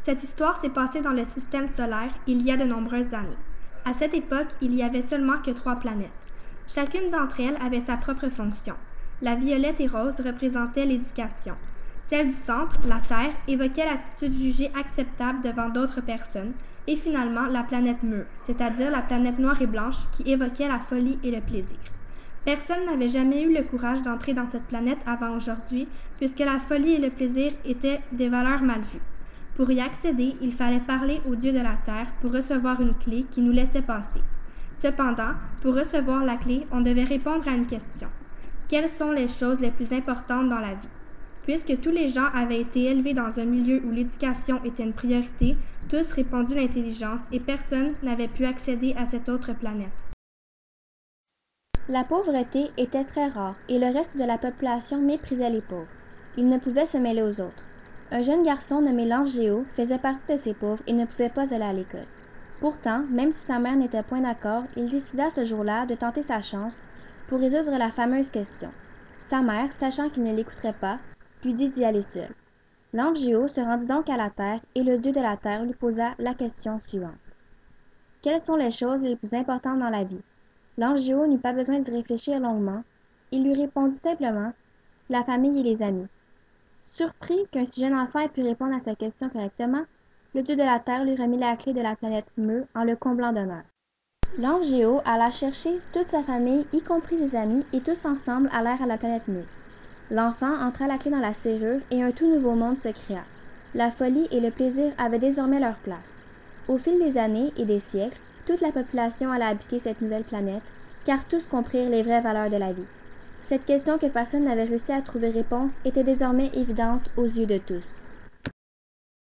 Cette histoire s'est passée dans le système solaire il y a de nombreuses années. À cette époque, il y avait seulement que 3 planètes. Chacune d'entre elles avait sa propre fonction. La violette et rose représentaient l'éducation. Celle du centre, la Terre, évoquait l'attitude jugée acceptable devant d'autres personnes, et finalement la planète Mur, c'est-à-dire la planète noire et blanche qui évoquait la folie et le plaisir. Personne n'avait jamais eu le courage d'entrer dans cette planète avant aujourd'hui, puisque la folie et le plaisir étaient des valeurs mal vues. Pour y accéder, il fallait parler au Dieu de la Terre pour recevoir une clé qui nous laissait passer. Cependant, pour recevoir la clé, on devait répondre à une question. Quelles sont les choses les plus importantes dans la vie? Puisque tous les gens avaient été élevés dans un milieu où l'éducation était une priorité, tous répondu l'intelligence et personne n'avait pu accéder à cette autre planète. La pauvreté était très rare et le reste de la population méprisait les pauvres. Ils ne pouvaient se mêler aux autres. Un jeune garçon nommé Langéo faisait partie de ces pauvres et ne pouvait pas aller à l'école. Pourtant, même si sa mère n'était point d'accord, il décida ce jour-là de tenter sa chance pour résoudre la fameuse question. Sa mère, sachant qu'il ne l'écouterait pas, lui dit d'y aller seul. Langéo se rendit donc à la terre et le dieu de la terre lui posa la question suivante. Quelles sont les choses les plus importantes dans la vie? Langéo n'eut pas besoin d'y réfléchir longuement. Il lui répondit simplement « La famille et les amis ». Surpris qu'un si jeune enfant ait pu répondre à sa question correctement, le dieu de la terre lui remit la clé de la planète Meu en le comblant d'honneur. Langéo alla chercher toute sa famille, y compris ses amis, et tous ensemble allèrent à la planète Meu. L'enfant entra la clé dans la serrure et un tout nouveau monde se créa. La folie et le plaisir avaient désormais leur place. Au fil des années et des siècles, toute la population alla habiter cette nouvelle planète, car tous comprirent les vraies valeurs de la vie. Cette question que personne n'avait réussi à trouver réponse était désormais évidente aux yeux de tous.